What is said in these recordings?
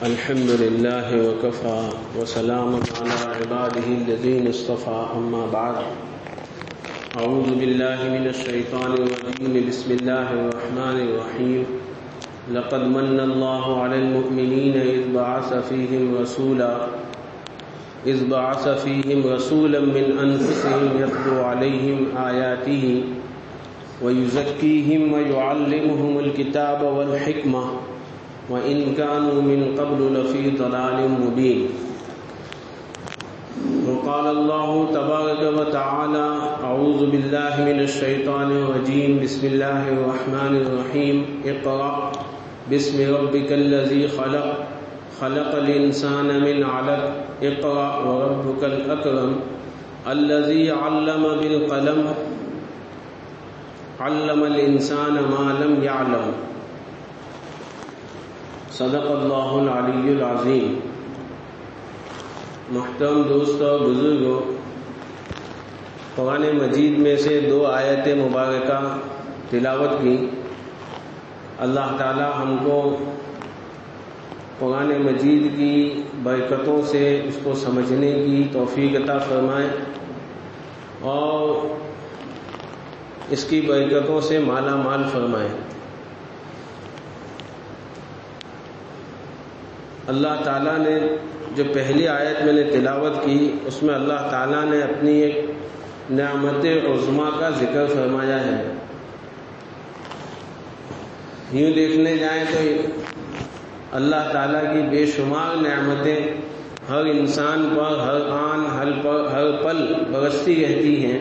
الحمد لله وكفى وسلام على عباده الذين اصطفى أما بعد أعوذ بالله من الشيطان الرجيم بسم الله الرحمن الرحيم لقد من الله على المؤمنين إذ بعث فيهم رسولا من أنفسهم يتلو عليهم آياته ويزكيهم ويعلمهم الكتاب والحكمة وَإِن كَانُوا مِن قَبْلُ لَفِي ضَلَالٍ مُبِينٍ وقال الله تبارك وتعالى أعوذ بالله من الشيطان الرجيم بسم الله الرحمن الرحيم اقرأ باسم ربك الذي خلق الإنسان من علق اقرأ وربك الأكرم الذي علم بالقلم علم الإنسان ما لم يعلم صدق اللہ العلی العظیم۔ محترم دوستو بزرگوں، قرآن مجید میں سے 2 آیت مبارکہ تلاوت کی۔ اللہ تعالی ہم کو قرآن مجید کی برکتوں سے اس کو سمجھنے کی توفیق عطا فرمائے اور اس کی برکتوں سے مالا مال فرمائے۔ اللہ تعالیٰ نے جو پہلی آیت میں نے تلاوت کی اس میں اللہ تعالیٰ نے اپنی ایک نعمت عظمیٰ کا ذکر فرمایا ہے۔ یوں دیکھنے جائیں تو اللہ تعالیٰ کی بے شمار نعمتیں ہر انسان پر ہر آن ہر پل برستی رہتی ہیں۔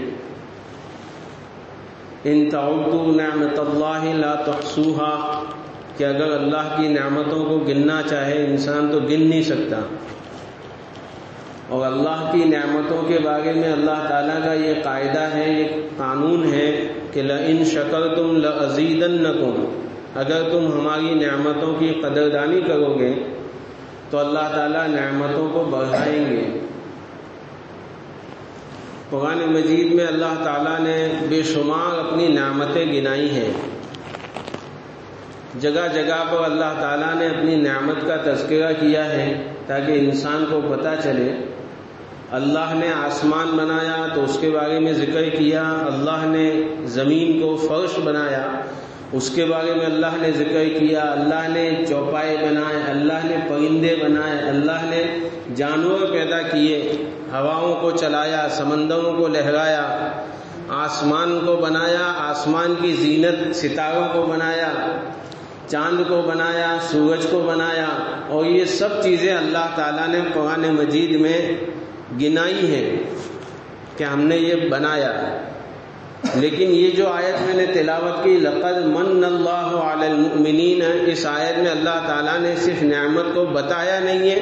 ان تعدوا نعمت اللہ لا تحصوها، کہ اگر اللہ کی نعمتوں کو گننا چاہے انسان تو گن نہیں سکتا۔ اور اللہ کی نعمتوں کے بارے میں اللہ تعالیٰ کا یہ قاعدہ ہے، یہ قانون ہے کہ لَإِن شَكَرْتُمْ لَأَزِيدَنَّكُمْ، اگر تم ہماری نعمتوں کی قدردانی کرو گے تو اللہ تعالیٰ نعمتوں کو بڑھائیں گے۔ قرآن مجید میں اللہ تعالیٰ نے بے شمار اپنی نعمتیں گنائی ہیں۔ جگہ جگہ پر اللہ تعالیٰ نے اپنی نعمت کا تذکرہ کیا ہے تاکہ انسان کو پتہ چلے۔ اللہ نے آسمان بنایا تو اس کے بارے میں ذکر کیا، اللہ نے زمین کو فرش بنایا اس کے بارے میں اللہ نے ذکر کیا، اللہ نے چوپائے بنائے، اللہ نے پرندے بنائے، اللہ نے جانور پیدا کیے، ہواؤں کو چلایا، سمندروں کو لہرایا، آسمان کو بنایا، آسمان کی زینت ستاروں کو بنایا، چاند کو بنایا، سورج کو بنایا، اور یہ سب چیزیں اللہ تعالیٰ نے قرآن مجید میں گنائی ہیں کہ ہم نے یہ بنایا۔ لیکن یہ جو آیت میں نے تلاوت کی لقد من اللہ علی المؤمنین، اس آیت میں اللہ تعالیٰ نے صرف نعمت کو بتایا نہیں ہے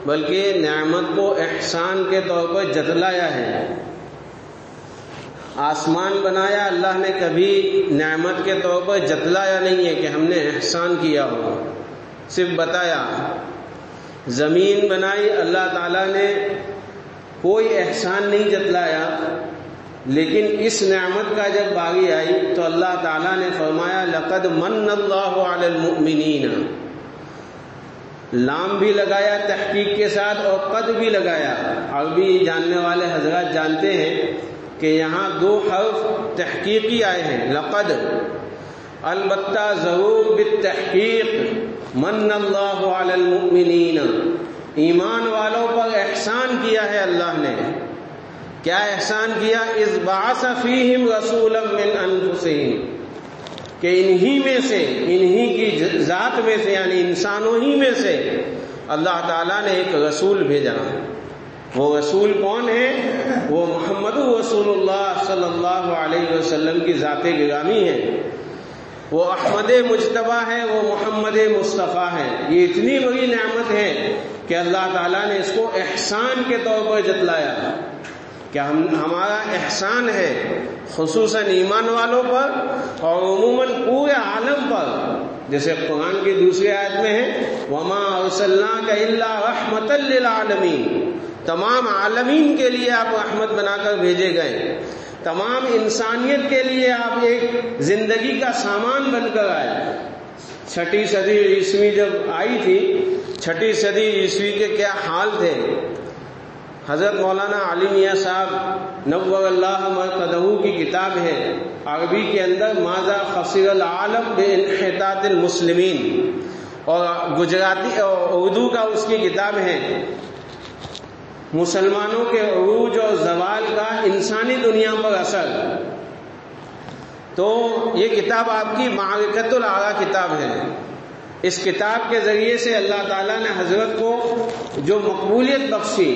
بلکہ نعمت کو احسان کے طور پر جتلایا ہے۔ آسمان بنایا اللہ نے کبھی نعمت کے طور پر جتلایا نہیں ہے کہ ہم نے احسان کیا ہو، صرف بتایا۔ زمین بنائی اللہ تعالیٰ نے کوئی احسان نہیں جتلایا، لیکن اس نعمت کا جب باری آئی تو اللہ تعالیٰ نے فرمایا لقد من اللہ علی المؤمنین، لام بھی لگایا تحقیق کے ساتھ اور قد بھی لگایا۔ عربی جاننے والے حضرات جانتے ہیں کہ یہاں 2 حرف تحقیقی آئے ہیں، لقد، البتہ ضرور بالتحقیق، من اللہ علی المؤمنین، ایمان والوں پر احسان کیا ہے اللہ نے۔ کیا احسان کیا؟ اذ بعث فیہم رسولا من انفسہم، کہ انہی میں سے، انہی کی ذات میں سے یعنی انسانوں ہی میں سے اللہ تعالیٰ نے ایک رسول بھیجا۔ وہ رسول کون ہے؟ وہ محمد رسول اللہ صلی اللہ علیہ وسلم کی ذات گرامی ہے۔ وہ احمد مجتبیٰ ہے، وہ محمد مصطفیٰ ہے۔ یہ اتنی بڑی نعمت ہے کہ اللہ تعالیٰ نے اس کو احسان کے طور پر جتلایا کہ ہمارا احسان ہے خصوصاً ایمان والوں پر اور عموماً پورے عالم پر۔ جیسے قرآن کی دوسری آیت میں ہے وَمَا أَرْسَلْنَاكَ إِلَّا رَحْمَةً لِّلْعَالَمِينَ، تمام عالمین کے لیے آپ رحمت بنا کر بھیجے گئے، تمام انسانیت کے لیے آپ ایک زندگی کا سامان بن کر آئے۔ 6 صدی عیسوی جب آئی تھی چھٹی صدی عیسوی کے کیا حال تھے. حضرت مولانا علی میاں صاحب نور اللہ مرقدہ کی کتاب ہے عربی کے اندر ماذا خسر العالم بانحطاط المسلمین، اور گجراتی اور اردو کا اس کی کتاب ہے مسلمانوں کے عروج اور زوال کا انسانی دنیا پر اثر. تو یہ کتاب آپ کی معرکۃ الاعریٰ کتاب ہے. اس کتاب کے ذریعے سے اللہ تعالیٰ نے حضرت کو جو مقبولیت بخشی.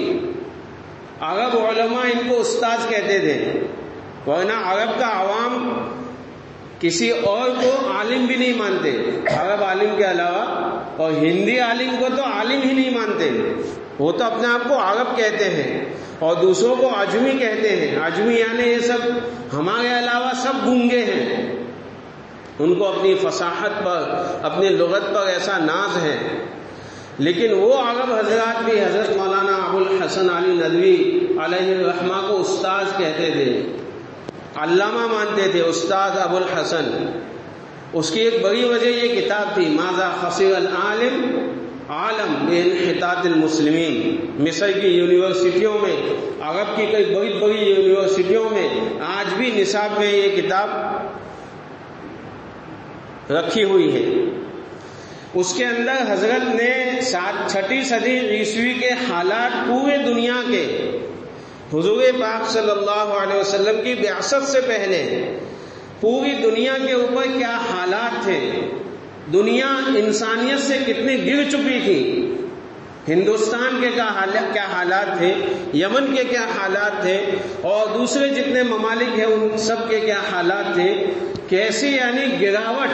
عرب علماء ان کو استاد کہتے تھے، ورنہ عرب کا عوام کسی اور کو عالم بھی نہیں مانتے عرب عالم کے علاوہ، اور ہندی عالم کو تو عالم ہی نہیں مانتے. وہ تو اپنے آپ کو عرب کہتے ہیں اور دوسروں کو عجمی کہتے ہیں. عجمی یعنی یہ سب ہمارے علاوہ سب گونگے ہیں. ان کو اپنی فصاحت پر، اپنی لغت پر ایسا ناز ہے. لیکن وہ عرب حضرات بھی حضرت مولانا ابو الحسن علی ندوی علیہ الرحمہ کو استاد کہتے تھے، علامہ مانتے تھے، استاد ابو الحسن. اس کی ایک بڑی وجہ یہ کتاب تھی ماذا خسر العالم عالم بانحطاط المسلمین. مصر کی یونیورسٹیوں میں، عرب کی کئی بڑی بڑی یونیورسٹیوں میں آج بھی نصاب میں یہ کتاب رکھی ہوئی ہے. اس کے اندر حضرت نے چھٹی صدی عیسوی کے حالات پورے دنیا کے، حضور پاک صلی اللہ علیہ وسلم کی بعثت سے پہلے پوری دنیا کے اوپر کیا حالات تھے، دنیا انسانیت سے کتنی گر چکی تھی، ہندوستان کے کیا حالات تھے، یمن کے کیا حالات تھے، اور دوسرے جتنے ممالک ہیں ان سب کے کیا حالات تھے. کیسی یعنی گراوٹ،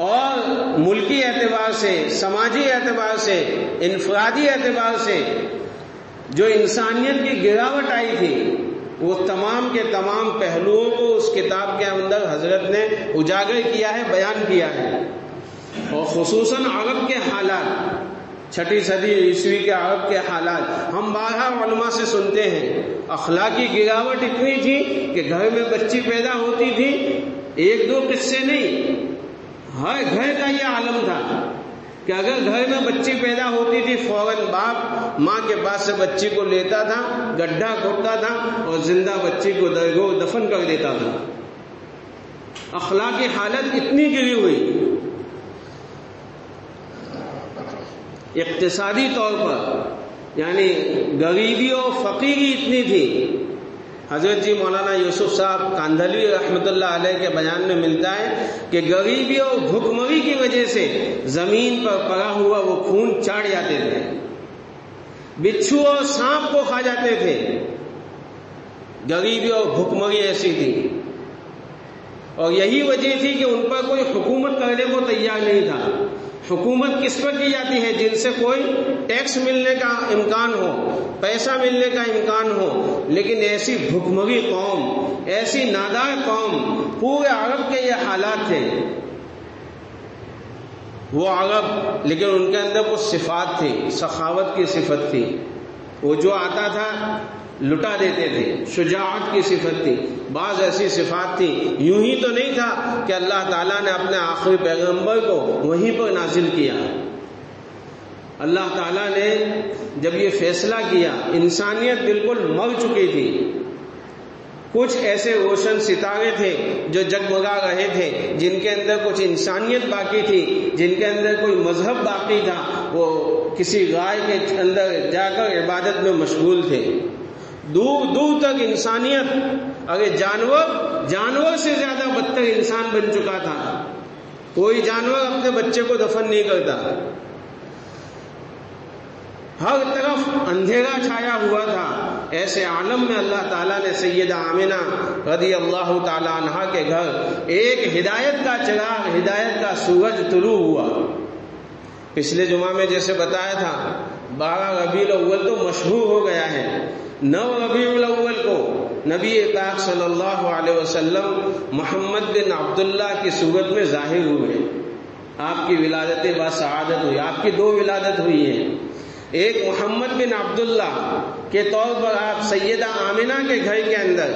اور ملکی اعتبار سے، سماجی اعتبار سے، انفرادی اعتبار سے جو انسانیت کی گراوٹ آئی تھی، وہ تمام کے تمام پہلوؤں کو اس کتاب کے اندر حضرت نے اجاگر کیا ہے، بیان کیا ہے. اور خصوصاً عرب کے حالات، چھٹی صدی عیسوی کے عرب کے حالات ہم بارہا علماء سے سنتے ہیں. اخلاقی گراوٹ اتنی تھی کہ گھر میں بچی پیدا ہوتی تھی، ایک دو قصے نہیں، ہر گھر کا یہ عالم تھا کہ اگر گھر میں بچی پیدا ہوتی تھی فوراً باپ ماں کے پاس سے بچی کو لیتا تھا، گڈھا کھودتا تھا اور زندہ بچی کو درگور دفن کر دیتا تھا. اخلاقی حالت اتنی گری ہوئی. اقتصادی طور پر یعنی غریبی اور فقیری اتنی تھی. حضرت جی مولانا یوسف صاحب کاندھلوی رحمۃ اللہ علیہ کے بیان میں ملتا ہے کہ غریبی اور بھوکمری کی وجہ سے زمین پر پڑا ہوا وہ خون چاڑ جاتے تھے، بچھو اور سانپ کو کھا جاتے تھے. غریبی اور بھوکمری ایسی تھی، اور یہی وجہ تھی کہ ان پر کوئی حکومت کرنے کو تیار نہیں تھا. حکومت کس پر کی جاتی ہے؟ جن سے کوئی ٹیکس ملنے کا امکان ہو، پیسہ ملنے کا امکان ہو. لیکن ایسی بھوکمری قوم، ایسی نادار قوم، پورے عرب کے یہ حالات تھے. وہ عرب، لیکن ان کے اندر کچھ صفات تھی، سخاوت کی صفت تھی. وہ جو آتا تھا لٹا دیتے تھے، شجاعت کی صفت تھی. بعض ایسی صفات تھی. یوں ہی تو نہیں تھا کہ اللہ تعالیٰ نے اپنے آخری پیغمبر کو وہیں پر نازل کیا. اللہ تعالیٰ نے جب یہ فیصلہ کیا، انسانیت بالکل مر چکی تھی. کچھ ایسے روشن ستارے تھے جو جگمگا رہے تھے، جن کے اندر کچھ انسانیت باقی تھی، جن کے اندر کوئی مذہب باقی تھا. وہ کسی گائے کے اندر جا کر عبادت میں مشغول تھے. دور دور تک انسانیت، اگر جانور سے زیادہ بدتر انسان بن چکا تھا. کوئی جانور اپنے بچے کو دفن نہیں کرتا. ہر طرف اندھیرا چھایا ہوا تھا. ایسے عالم میں اللہ تعالیٰ نے سیدہ آمنہ رضی اللہ تعالیٰ عنہا کے گھر ایک ہدایت کا چراغ، ہدایت کا سورج طلوع ہوا. پچھلے جمعہ میں جیسے بتایا تھا 12 ربیع الاول تو مشہور ہو گیا ہے. 9 ربیع الاول کو نبی پاک صلی اللہ علیہ وسلم محمد بن عبداللہ کی صورت میں ظاہر ہوئے. آپ کی ولادت باسعادت ہوئی. آپ کی 2 ولادت ہوئی ہیں. ایک محمد بن عبداللہ کے طور پر آپ سیدہ آمنہ کے گھر کے اندر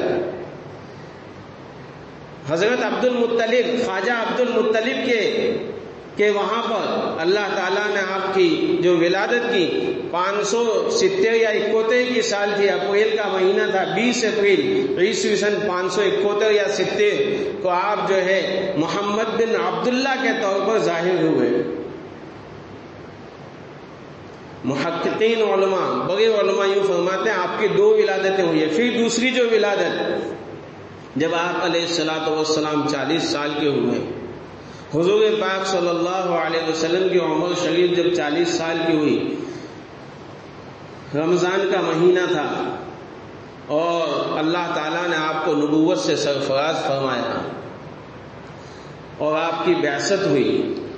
حضرت عبد المطلب، خواجہ عبد المطلب کہ وہاں پر اللہ تعالیٰ نے آپ کی جو ولادت کی 570 یا 71 کی سال تھی، اپریل کا مہینہ تھا، 20 اپریل عیسوی سن 571 یا 70 کو آپ جو ہے محمد بن عبداللہ کے طور پر ظاہر ہوئے۔ محققین علماء، بڑے علماء یوں فرماتے ہیں آپ کی 2 ولادتیں ہوئی ہیں۔ پھر دوسری جو ولادت جب آپ علیہ الصلوۃ والسلام 40 سال کے ہوئے، حضور پاک صلی اللہ علیہ وسلم کی عمر شریف جب 40 سال کی ہوئی، رمضان کا مہینہ تھا اور اللہ تعالیٰ نے آپ کو نبوت سے سرفراز فرمایا اور آپ کی بعثت ہوئی،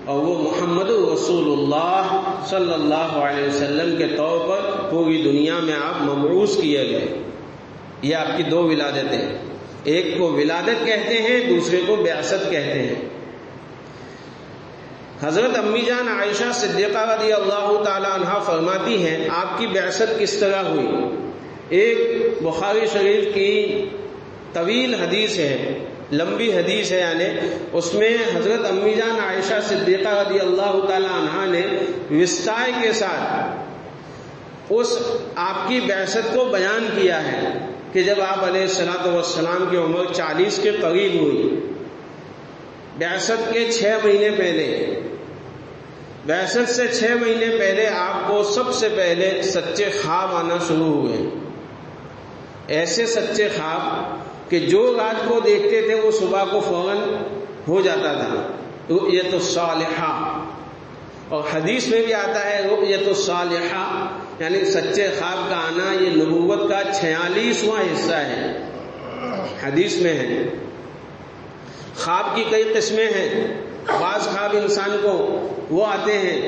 اور وہ محمد رسول اللہ صلی اللہ علیہ وسلم کے طور پر پوری دنیا میں آپ مبعوث کیے گئے۔ یہ آپ کی 2 ولادتیں، ایک کو ولادت کہتے ہیں، دوسرے کو بعثت کہتے ہیں۔ حضرت امی جان عائشہ صدیقہ رضی اللہ تعالی عنہا فرماتی ہیں آپ کی بعثت کس طرح ہوئی۔ ایک بخاری شریف کی طویل حدیث ہے، لمبی حدیث ہے، یعنی اس میں حضرت امی جان عائشہ صدیقہ رضی اللہ تعالی عنہا نے وسطائے کے ساتھ اس آپ کی بعثت کو بیان کیا ہے کہ جب آپ علیہ الصلوۃ والسلام کی عمر 40 کے قریب ہوئی، بعثت کے 6 مہینے پہلے، بعثت سے 6 مہینے پہلے آپ کو سب سے پہلے سچے خواب آنا شروع ہوئے، ایسے سچے خواب کہ جو رات کو دیکھتے تھے وہ صبح کو فوراً ہو جاتا تھا، رؤیت الصالحہ۔ اور حدیث میں بھی آتا ہے رؤیت الصالحہ یعنی سچے خواب کا آنا یہ نبوت کا 46واں حصہ ہے، حدیث میں ہے۔ خواب کی کئی قسمیں ہیں، بعض خواب انسان کو وہ آتے ہیں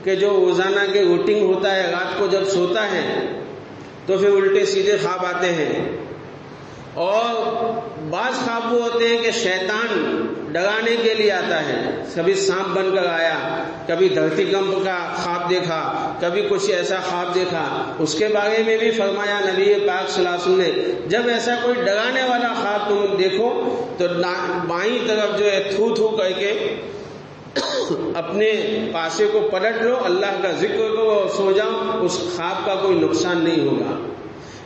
کہ جو روزانہ کے روٹین ہوتا ہے، رات کو جب سوتا ہے تو پھر الٹے سیدھے خواب آتے ہیں، اور بعض خواب وہ ہوتے ہیں کہ شیطان ڈرانے کے لیے آتا ہے، کبھی سانپ بن کر آیا، کبھی دھرتی کمپ کا خواب دیکھا، کبھی کچھ ایسا خواب دیکھا۔ اس کے بارے میں بھی فرمایا نبی پاک صلی اللہ علیہ وسلم نے جب ایسا کوئی ڈرانے والا خواب تم دیکھو تو بائیں طرف جو ہے تھو تھو کر کے اپنے پاسے کو پلٹ لو، اللہ کا ذکر کرو اور سو جاؤ، اس خواب کا کوئی نقصان نہیں ہوگا۔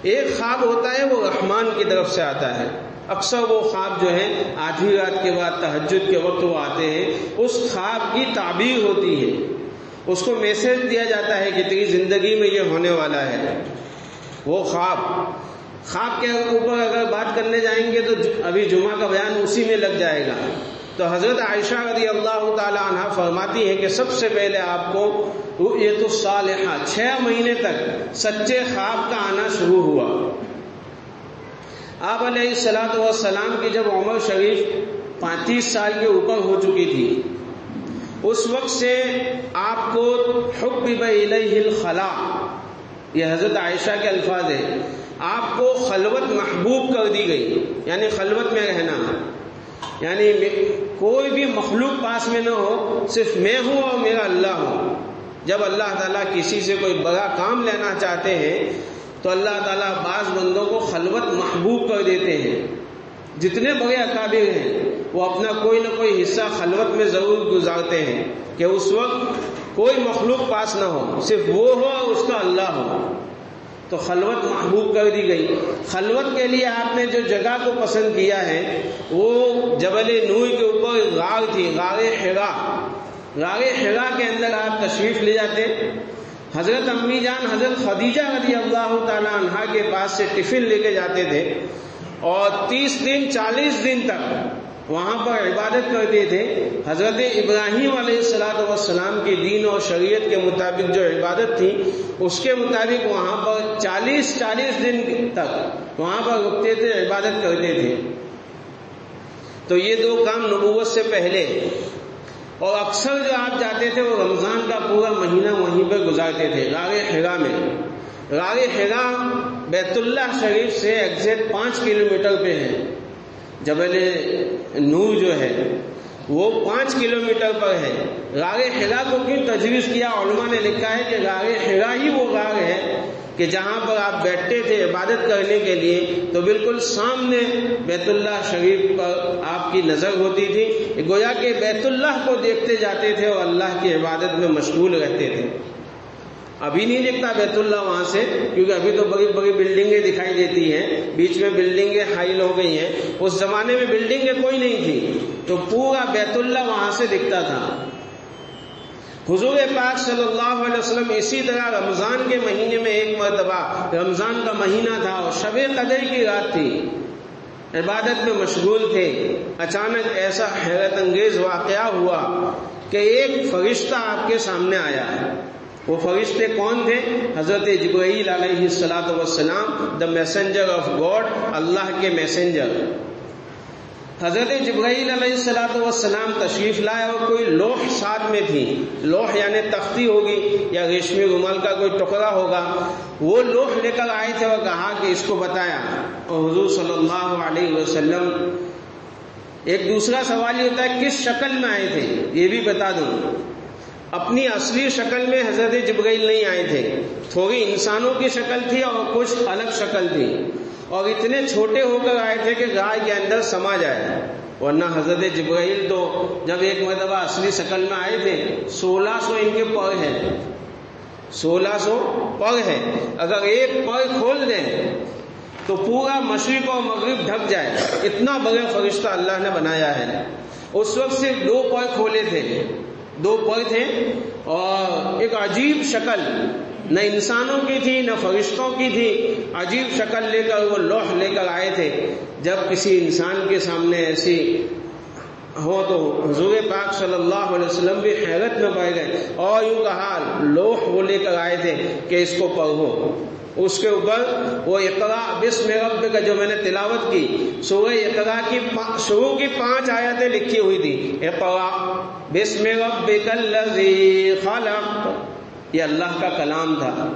ایک خواب ہوتا ہے وہ رحمان کی طرف سے آتا ہے، اکثر وہ خواب جو ہے آدھی رات کے بعد تہجد کے وقت وہ آتے ہیں، اس خواب کی تعبیر ہوتی ہے، اس کو میسج دیا جاتا ہے کہ تیری زندگی میں یہ ہونے والا ہے۔ وہ خواب کے اوپر اگر بات کرنے جائیں گے تو ابھی جمعہ کا بیان اسی میں لگ جائے گا۔ تو حضرت عائشہ رضی اللہ تعالی عنہ فرماتی ہے کہ سب سے پہلے آپ کو رؤیت الصالحہ 6 مہینے تک سچے خواب کا آنا شروع ہوا۔ آپ علیہ الصلوۃ والسلام کی جب عمر شریف 35 سال کے اوپر ہو چکی تھی، اس وقت سے آپ کو حبب الیہ الخلاء، یہ حضرت عائشہ کے الفاظ ہیں، آپ کو خلوت محبوب کر دی گئی، یعنی خلوت میں رہنا، یعنی کوئی بھی مخلوق پاس میں نہ ہو، صرف میں ہوں اور میرا اللہ ہوں۔ جب اللہ تعالیٰ کسی سے کوئی بڑا کام لینا چاہتے ہیں تو اللہ تعالیٰ بعض بندوں کو خلوت محبوب کر دیتے ہیں۔ جتنے بڑے اکابر ہیں وہ اپنا کوئی نہ کوئی حصہ خلوت میں ضرور گزارتے ہیں کہ اس وقت کوئی مخلوق پاس نہ ہو، صرف وہ ہو اور اس کا اللہ ہو۔ تو خلوت محبوب کر دی گئی۔ خلوت کے لیے آپ نے جو جگہ کو پسند کیا ہے وہ جبل نور کے اوپر غار تھی، غار حرا۔ غار حرا کے اندر آپ تشریف لے جاتے، حضرت امی جان حضرت خدیجہ رضی اللہ تعالی عنہا کے پاس سے ٹفن لے کے جاتے تھے، اور 30 دن 40 دن تک وہاں پر عبادت کرتے تھے۔ حضرت ابراہیم علیہ السلام کی دین اور شریعت کے مطابق جو عبادت تھی اس کے مطابق وہاں پر 40 دن تک وہاں پر رکتے تھے، عبادت کرتے تھے۔ تو یہ 2 کام نبوت سے پہلے، اور اکثر جو آپ جاتے تھے وہ رمضان کا پورا مہینہ وہیں پر گزارتے تھے غار حرا میں۔ غار حرا بیت اللہ شریف سے ایگزیکٹ 5 کلومیٹر پہ ہے۔ جبل نور جو ہے وہ 5 کلومیٹر پر ہے۔ غار حرا کو کیوں تجویز کیا؟ علماء نے لکھا ہے کہ غار حرا ہی وہ غار ہے کہ جہاں پر آپ بیٹھتے تھے عبادت کرنے کے لیے تو بالکل سامنے بیت اللہ شریف پر آپ کی نظر ہوتی تھی، گویا کہ بیت اللہ کو دیکھتے جاتے تھے اور اللہ کی عبادت میں مشغول رہتے تھے۔ ابھی نہیں دکھتا بیت اللہ وہاں سے، کیونکہ ابھی تو بڑی بڑی بلڈنگیں دکھائی دیتی ہیں، بیچ میں بلڈنگیں حائل ہو گئی ہیں، اس زمانے میں بلڈنگیں کوئی نہیں تھی، تو پورا بیت اللہ وہاں سے دکھتا تھا۔ حضور پاک صلی اللہ علیہ وسلم اسی طرح رمضان کے مہینے میں ایک مرتبہ، رمضان کا مہینہ تھا اور شب قدر کی رات تھی، عبادت میں مشغول تھے، اچانک ایسا حیرت انگیز واقعہ ہوا کہ ایک فرشتہ آپ کے سامنے آیا۔ وہ فرشتے کون تھے؟ حضرت جبرائیل علیہ السلام، دا میسنجر آف گاڈ، اللہ کے میسنجر۔ حضرت جبرائیل علیہ السلام تشریف لائے اور کوئی لوح ساتھ میں تھی، لوح یعنی تختی ہوگی یا ریشمی رومال کا کوئی ٹکڑا ہوگا، وہ لوح لے کر آئے تھے اور کہا کہ اس کو بتایا، اور حضور صلی اللہ علیہ وسلم، ایک دوسرا سوال یہ ہوتا ہے کس شکل میں آئے تھے، یہ بھی بتا دوں، اپنی اصلی شکل میں حضرت جبرائیل نہیں آئے تھے، تھوڑی انسانوں کی شکل تھی اور کچھ الگ شکل تھی، اور اتنے چھوٹے ہو کر آئے تھے کہ گائے کے اندر سما جائے، ورنہ حضرت جبرائیل تو جب ایک مرتبہ اصلی شکل میں آئے تھے 1600 ان کے پر ہیں، 1600 پر ہے، اگر ایک پر کھول دیں تو پورا مشرق اور مغرب ڈھک جائے، اتنا بڑا فرشتہ اللہ نے بنایا ہے۔ اس وقت صرف 2 پر کھولے تھے، 2 پر تھے، اور ایک عجیب شکل، نہ انسانوں کی تھی نہ فرشتوں کی تھی، عجیب شکل لے کر وہ لوح لے کر آئے تھے۔ جب کسی انسان کے سامنے ایسی ہو تو حضور پاک صلی اللہ علیہ وسلم بھی حیرت میں پڑ گئے، اور یوں کہا، لوح وہ لے کر آئے تھے کہ اس کو پڑھو، اس کے اوپر وہ اقرا بسم ربک کا جو میں نے تلاوت کی، سورہ اقرا کی شروع کی 5 آیتیں لکھی ہوئی تھی، اقرا بسم ربک الذی خلق، یہ اللہ کا کلام تھا۔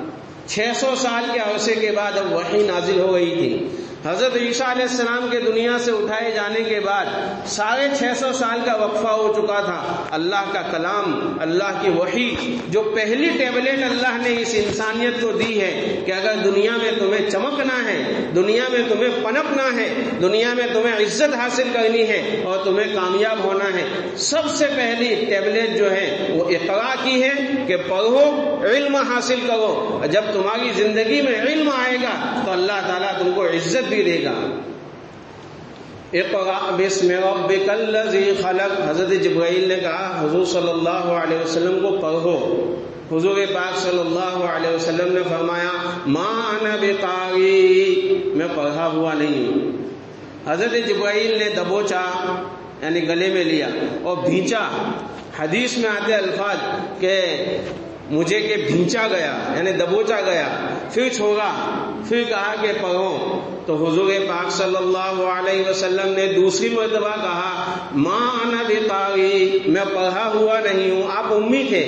600 سال کے عرصے کے بعد اب وحی نازل ہو گئی تھی۔ حضرت عیسیٰ علیہ السلام کے دنیا سے اٹھائے جانے کے بعد 650 سال کا وقفہ ہو چکا تھا۔ اللہ کا کلام، اللہ کی وحی، جو پہلی ٹیبلٹ اللہ نے اس انسانیت کو دی ہے کہ اگر دنیا میں تمہیں چمکنا ہے، دنیا میں تمہیں پنپنا ہے، دنیا میں تمہیں عزت حاصل کرنی ہے اور تمہیں کامیاب ہونا ہے، سب سے پہلی ٹیبلٹ جو ہے وہ اقرا کی ہے کہ پڑھو، علم حاصل کرو، جب تمہاری زندگی میں علم آئے گا تو اللہ تعالیٰ تم کو عزت بھی دے گا۔ اقرأ بسم ربک الذی خلق، حضرت جبرائیل نے کہا حضور صلی اللہ علیہ وسلم کو پڑھو۔ حضور پاک صلی اللہ علیہ وسلم نے فرمایا ما انا بقاری، میں پڑھا ہوا نہیں ہوں۔ حضرت جبرائیل نے دبوچا یعنی گلے میں لیا اور بھینچا، حدیث میں آتے الفاظ کہ مجھے کہ بھینچا گیا یعنی دبوچا گیا، پھر چھوڑا، پھر کہا کہ پڑھو، تو حضور پاک صلی اللہ علیہ وسلم نے دوسری مرتبہ کہا ما انا بقاری، میں پڑھا ہوا نہیں ہوں۔ آپ امی تھے،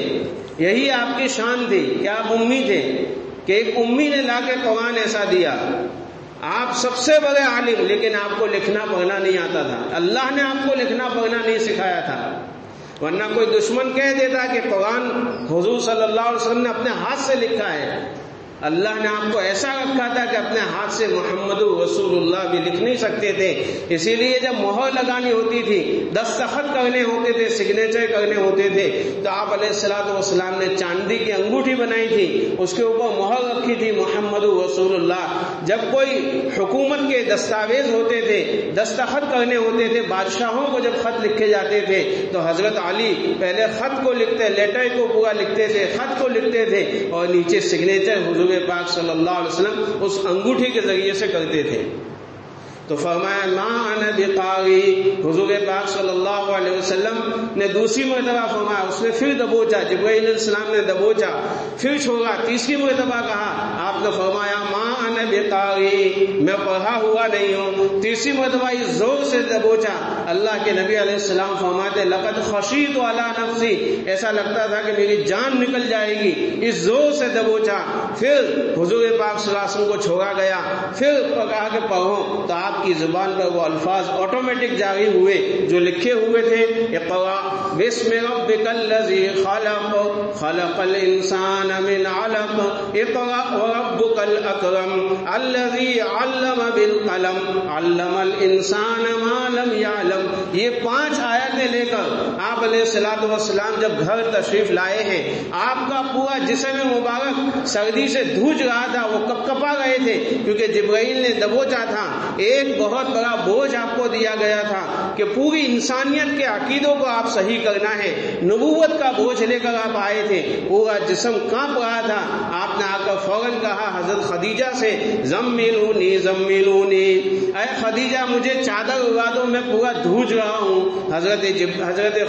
یہی آپ کی شان تھی کہ آپ امی تھے، کہ ایک امی نے لا کے قرآن ایسا دیا۔ آپ سب سے بڑے عالم، لیکن آپ کو لکھنا پڑھنا نہیں آتا تھا، اللہ نے آپ کو لکھنا پڑھنا نہیں سکھایا تھا، ورنہ کوئی دشمن کہہ دیتا کہ قرآن حضور صلی اللہ علیہ وسلم نے اپنے ہاتھ سے لکھا ہے۔ اللہ نے آپ کو ایسا رکھا تھا کہ اپنے ہاتھ سے محمد رسول اللہ بھی لکھ نہیں سکتے تھے، اسی لیے جب مہر لگانی ہوتی تھی، دستخط کرنے ہوتے تھے، سگنیچر کرنے ہوتے تھے، تو آپ علیہ الصلوۃ والسلام نے چاندی کی انگوٹھی بنائی تھی، اس کے اوپر مہر رکھی تھی محمد رسول اللہ۔ جب کوئی حکومت کے دستاویز ہوتے تھے، دستخط کرنے ہوتے تھے، بادشاہوں کو جب خط لکھے جاتے تھے تو حضرت علی پہلے خط کو لکھتے، لیٹر کو پورا لکھتے تھے، خط کو لکھتے تھے، اور نیچے سگنیچر حضور پاک صلی اللہ علیہ وسلم اس انگوٹھی کے ذریعے سے کرتے تھے۔ تو فرمایا ما انا بقاری، حضور پاک صلی اللہ علیہ وسلم نے دوسری مرتبہ فرمایا، اس نے پھر دبوچا، جبرائیل علیہ السلام نے دبوچا، پھر چھوڑا، تیسری مرتبہ کہا، آپ نے فرمایا ما انا بقاری، میں پڑھا ہوا نہیں ہوں۔ تیسری مرتبہ اس زور سے دبوچا، اللہ کے نبی علیہ السلام فرماتے لقد خشیت علی نفسی، ایسا لگتا تھا کہ میری جان نکل جائے گی، اس زور سے دبوچا۔ پھر حضور پاک صلی اللہ علیہ وسلم کو چھوڑا گیا، پھر کہا کہ پڑھو، تو آپ آپ کی زبان پر وہ الفاظ آٹومیٹک جاری ہوئے جو لکھے ہوئے تھے. اقرأ بسم ربک الذی خلق خلق الانسان من علق اقرأ وربک الاکرم الذی علم بالقلم علم الانسان ما لم یعلم. یہ 5 آیتیں لے کر آپ علیہ الصلوۃ والسلام جب گھر تشریف لائے ہیں، آپ کا پورا جسم مبارک سردی سے دھوج رہا تھا، وہ کپ کپا گئے تھے کیونکہ جبرائیل نے دبوچا تھا. ایک بہت بڑا بوجھ آپ کو دیا گیا تھا کہ پوری انسانیت کے عقیدوں کو آپ صحیح کرنا ہے. نبوت کا بوجھ لے کر آپ آئے تھے، پورا جسم کانپ رہا تھا. آپ نے آ کر فوراً کہا حضرت خدیجہ سے، زملونی زملونی، اے خدیجہ مجھے چادر اڑا دو، میں پورا دھوج رہا ہوں. حضرت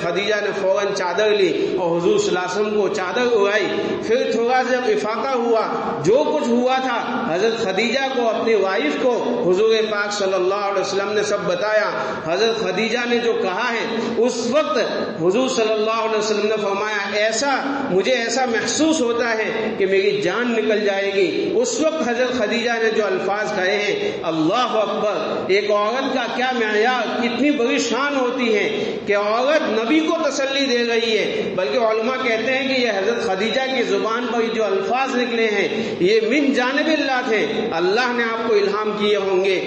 خدیجہ نے فوراً چادر لی اور حضور صلی اللہ علیہ وسلم کو چادر اڑائی. پھر تھوڑا سا افاقہ ہوا، جو کچھ ہوا تھا حضرت خدیجہ کو، اپنی وائف کو حضور پاک صلی اللہ علیہ وسلم نے سب بتایا. حضرت خدیجہ نے جو کہا ہے اس وقت حضور صلی اللہ علیہ وسلم نے فرمایا مجھے ایسا محسوس ہوتا ہے کہ میری جان نکل جائے گی. اس وقت حضرت خدیجہ نے جو الفاظ کہے ہیں اللہ اکبر. ایک عورت کا کیا معیار، کتنی بڑی شان ہوتی ہے کہ عورت نبی کو تسلی دے رہی ہے. بلکہ علماء کہتے ہیں کہ یہ حضرت خدیجہ کی زبان پر جو الفاظ نکلے ہیں یہ من جانب اللہ تھے. اللہ نے آپ کو الہام کیے ہوں گے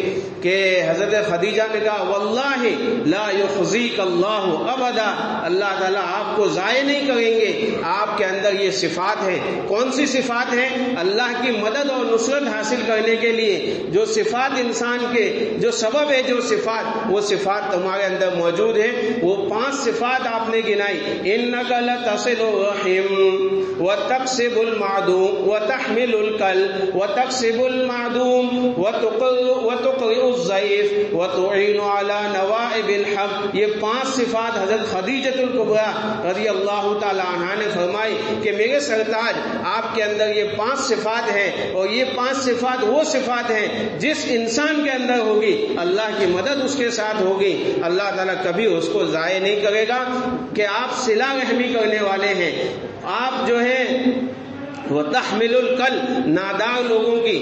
کہ حضرت خدیجہ نے کہا واللہ لا یخزیک اللہ ابدا، اللہ تعالیٰ آپ کو ضائع نہیں کریں گے. آپ کے اندر یہ صفات ہیں. کون سی صفات ہیں؟ اللہ کی مدد اور نصرت حاصل کرنے کے لیے جو صفات انسان کے جو سبب ہے، جو صفات، وہ صفات تمہارے اندر موجود ہیں. وہ 5 صفات آپ نے گنائی. انک لتصل الرحم وتکسب المعدوم وتحمل الکل وتکسب المعدوم وتقرئ الضیف وتعین علی نوائب الحق. یہ 5 صفات حضرت خدیجۃ الکبریٰ رضی اللہ تعالی عنہا نے فرمائی کہ میرے سرتاج آپ کے اندر یہ 5 صفات ہیں، اور یہ 5 صفات وہ صفات ہیں جس انسان کے اندر ہوگی اللہ کی مدد اس کے ساتھ ہوگی. اللہ تعالیٰ کبھی اس کو ضائع نہیں کرے گا. کہ آپ صلہ رحمی کرنے والے ہیں، آپ جو ہے وہ تحمل الکل، نادار لوگوں کی،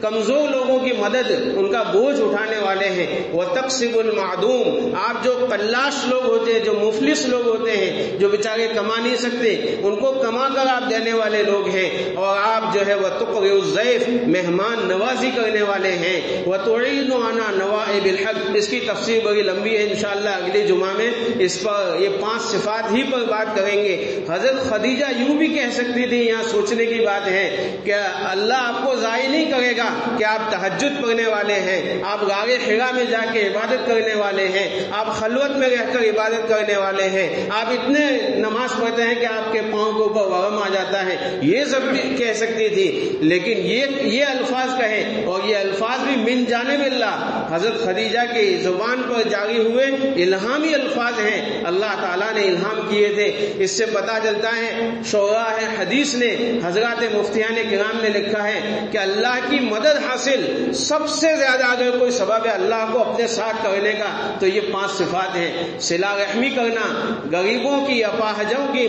کمزور لوگوں کی مدد، ان کا بوجھ اٹھانے والے ہیں. وتکسب المعدوم، آپ جو قلاش لوگ ہوتے ہیں، جو مفلس لوگ ہوتے ہیں، جو بیچارے کما نہیں سکتے، ان کو کما کر آپ دینے والے لوگ ہیں. اور آپ جو ہے وتقرئ الضیف، مہمان نوازی کرنے والے ہیں. وتعین علی نوائب الحق، اس کی تفسیر بڑی لمبی ہے، انشاءاللہ اگلے جمعہ میں اس پر یہ 5 صفات ہی پر بات کریں گے. حضرت خدیجہ یوں بھی کہہ سکتی تھی، یہاں سوچنے کی بات ہے کہ اللہ آپ کو ضائع نہیں کرے گا کہ آپ تہجد پڑھنے والے ہیں، آپ غار حرا میں جا کے عبادت کرنے والے ہیں، آپ خلوت میں رہ کر عبادت کرنے والے ہیں، آپ اتنے نماز پڑھتے ہیں کہ آپ کے پاؤں کے اوپر ورم آ جاتا ہے. یہ سب کہہ سکتی تھی، لیکن یہ الفاظ کہے، اور یہ الفاظ بھی من جانب اللہ، حضرت خدیجہ کی زبان پر جاری ہوئے الہامی الفاظ ہیں. اللہ تعالیٰ نے الہام کیے تھے. اس سے پتہ چلتا ہے، شعراء حدیث نے، حضرات مفتیان کرام نے لکھا ہے کہ اللہ کی مدد حاصل سب سے زیادہ اگر کوئی سبب ہے اللہ کو اپنے ساتھ کرنے کا تو یہ 5 صفات ہیں. صلہ رحمی کرنا، غریبوں کی، اپاہجوں کی،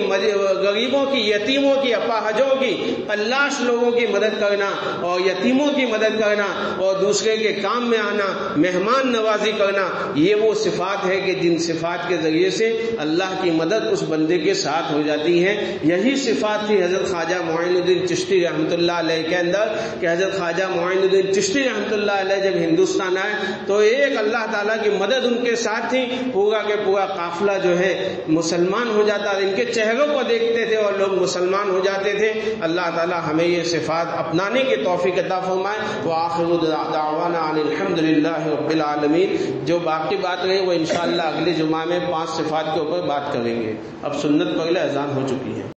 غریبوں کی، یتیموں کی، اپاہجوں کی، قلاش لوگوں کی مدد کرنا اور یتیموں کی مدد کرنا اور دوسرے کے کام میں آنا، مہمان نوازی کرنا. یہ وہ صفات ہے کہ جن صفات کے ذریعے سے اللہ کی مدد اس بندے کے ساتھ ہو جاتی ہے. یہی صفات تھی حضرت خواجہ معین الدین چشتی رحمۃ اللہ علیہ کے اندر کہ حضرت خواجہ معین الدین چشتی رحمۃ اللہ علیہ جب ہندوستان آئے تو ایک اللہ تعالیٰ کی مدد ان کے ساتھ تھی. پورا کے پورا قافلہ جو ہے مسلمان ہو جاتا تھا، ان کے چہروں کو دیکھتے تھے اور لوگ مسلمان ہو جاتے تھے. اللہ تعالیٰ ہمیں یہ صفات اپنانے کی توفیق عطا فرمائے. وآخر دعوانا ان الحمد للہ رب العالمین. جو باقی بات رہی وہ انشاءاللہ اگلے جمعہ میں 5 صفات کے اوپر بات کریں گے. اب سنت پہلے اذان ہو چکی ہے.